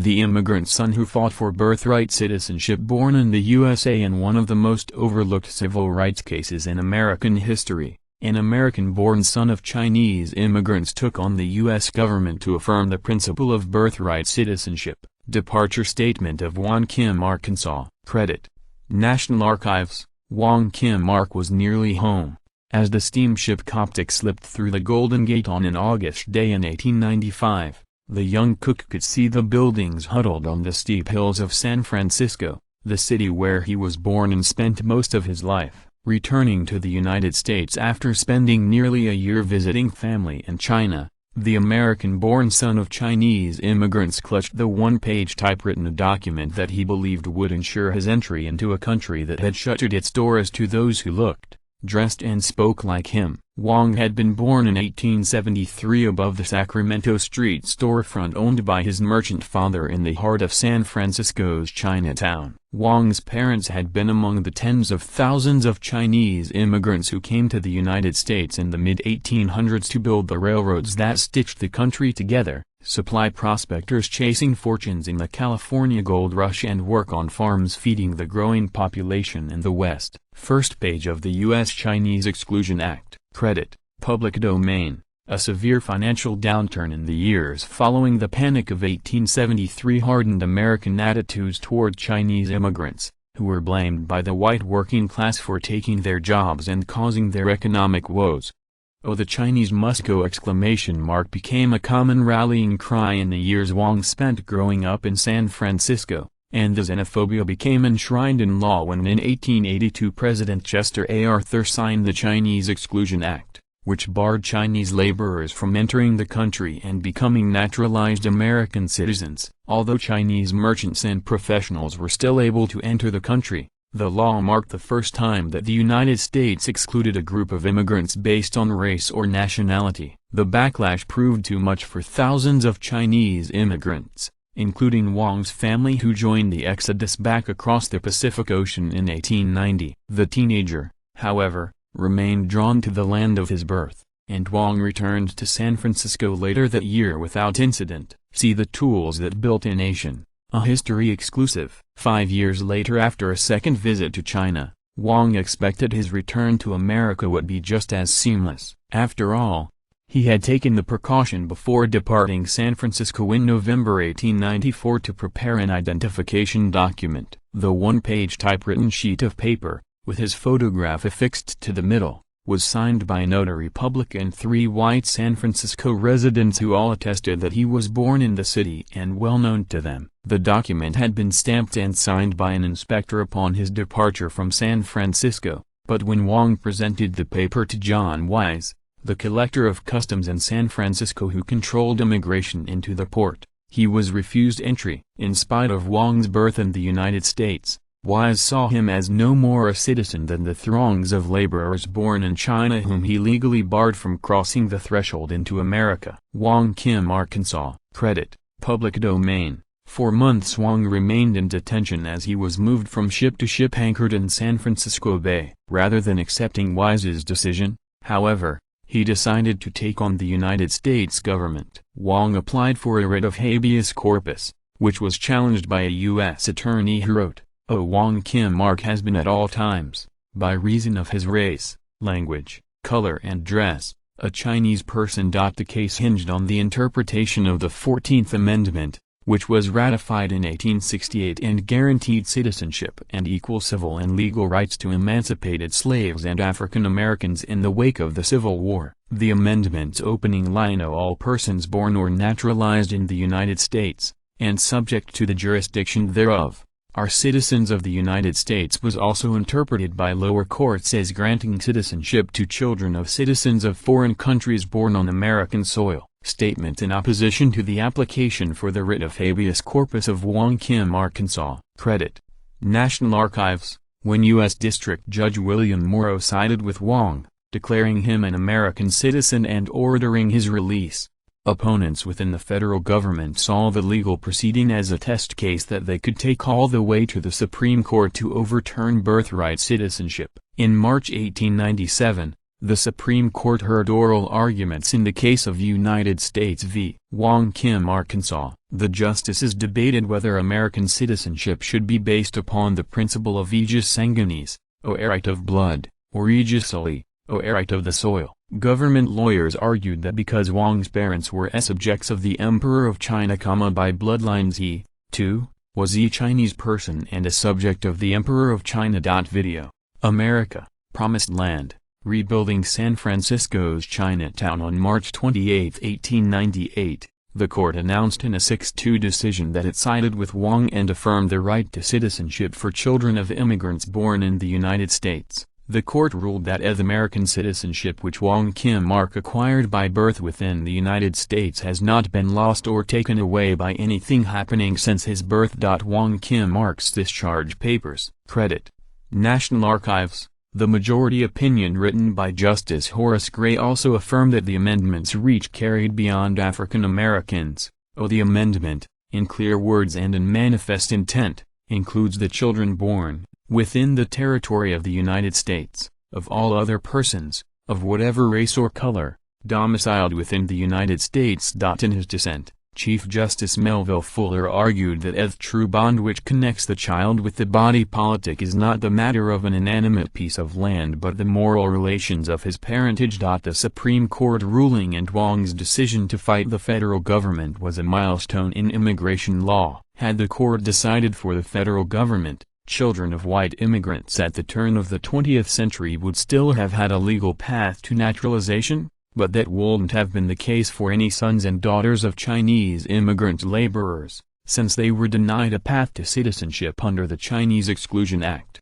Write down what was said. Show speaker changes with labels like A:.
A: the immigrant son who fought for birthright citizenship, born in the USA in one of the most overlooked civil rights cases in American history. An American-born son of Chinese immigrants took on the U.S. government to affirm the principle of birthright citizenship. Departure statement of Wong Kim, Arkansas. Credit: National Archives. Wong Kim Ark was nearly home. As the steamship Coptic slipped through the Golden Gate on an August day in 1895, the young cook could see the buildings huddled on the steep hills of San Francisco, the city where he was born and spent most of his life. Returning to the United States after spending nearly a year visiting family in China, the American-born son of Chinese immigrants clutched the one-page typewritten document that he believed would ensure his entry into a country that had shuttered its doors to those who looked, dressed and spoke like him. Wong had been born in 1873 above the Sacramento Street storefront owned by his merchant father in the heart of San Francisco's Chinatown. Wong's parents had been among the tens of thousands of Chinese immigrants who came to the United States in the mid-1800s to build the railroads that stitched the country together, supply prospectors chasing fortunes in the California gold rush, and work on farms feeding the growing population in the West. First page of the U.S.-Chinese Exclusion Act. Credit: Public domain. A severe financial downturn in the years following the Panic of 1873 hardened American attitudes toward Chinese immigrants, who were blamed by the white working class for taking their jobs and causing their economic woes. "Oh, the Chinese must go!" became a common rallying cry in the years Wong spent growing up in San Francisco, and the xenophobia became enshrined in law when in 1882 President Chester A. Arthur signed the Chinese Exclusion Act, which barred Chinese laborers from entering the country and becoming naturalized American citizens. Although Chinese merchants and professionals were still able to enter the country, the law marked the first time that the United States excluded a group of immigrants based on race or nationality. The backlash proved too much for thousands of Chinese immigrants, including Wong's family, who joined the exodus back across the Pacific Ocean in 1890. The teenager, however, remained drawn to the land of his birth, and Wong returned to San Francisco later that year without incident. See The Tools That Built a Nation, a history exclusive. 5 years later, after a second visit to China, Wong expected his return to America would be just as seamless. After all, he had taken the precaution before departing San Francisco in November 1894 to prepare an identification document. The one-page typewritten sheet of paper, with his photograph affixed to the middle, was signed by a notary public and 3 white San Francisco residents who all attested that he was born in the city and well known to them. The document had been stamped and signed by an inspector upon his departure from San Francisco, but when Wong presented the paper to John Wise, the collector of customs in San Francisco who controlled immigration into the port, he was refused entry. In spite of Wong's birth in the United States, Wise saw him as no more a citizen than the throngs of laborers born in China whom he legally barred from crossing the threshold into America. Wong Kim, Arkansas. Credit: Public domain. For months Wong remained in detention as he was moved from ship to ship anchored in San Francisco Bay. Rather than accepting Wise's decision, however, he decided to take on the United States government. Wong applied for a writ of habeas corpus, which was challenged by a U.S. attorney who wrote, "Oh, Wong Kim Ark has been at all times, by reason of his race, language, color and dress, a Chinese person." The case hinged on the interpretation of the 14th Amendment, which was ratified in 1868 and guaranteed citizenship and equal civil and legal rights to emancipated slaves and African Americans in the wake of the Civil War. The amendment's opening line, "All persons born or naturalized in the United States, and subject to the jurisdiction thereof, are citizens of the United States," was also interpreted by lower courts as granting citizenship to children of citizens of foreign countries born on American soil. Statement in opposition to the application for the writ of habeas corpus of Wong Kim, Arkansas. Credit: National Archives. When U.S. District Judge William Morrow sided with Wong, declaring him an American citizen and ordering his release, opponents within the federal government saw the legal proceeding as a test case that they could take all the way to the Supreme Court to overturn birthright citizenship. In March 1897, The Supreme Court heard oral arguments in the case of United States v. Wong Kim, Arkansas. The justices debated whether American citizenship should be based upon the principle of ius sanguinis, or right of blood, or ius soli, or right of the soil. Government lawyers argued that because Wong's parents were subjects of the Emperor of China, by bloodlines he, too, was a Chinese person and a subject of the Emperor of China. Video. America, Promised Land. Rebuilding San Francisco's Chinatown. On March 28, 1898, the court announced in a 6-2 decision that it sided with Wong and affirmed the right to citizenship for children of immigrants born in the United States. The court ruled that the American citizenship which Wong Kim acquired by birth within the United States has not been lost or taken away by anything happening since his birth. Wong Kim's discharge papers. Credit: National Archives. The majority opinion written by Justice Horace Gray also affirmed that the amendment's reach carried beyond African Americans. The amendment, in clear words and in manifest intent, includes the children born within the territory of the United States, of all other persons, of whatever race or color, domiciled within the United States. In his dissent, Chief Justice Melville Fuller argued that the true bond which connects the child with the body politic is not the matter of an inanimate piece of land but the moral relations of his parentage. The Supreme Court ruling and Wong's decision to fight the federal government was a milestone in immigration law. Had the court decided for the federal government, children of white immigrants at the turn of the 20th century would still have had a legal path to naturalization, but that wouldn't have been the case for any sons and daughters of Chinese immigrant laborers, since they were denied a path to citizenship under the Chinese Exclusion Act.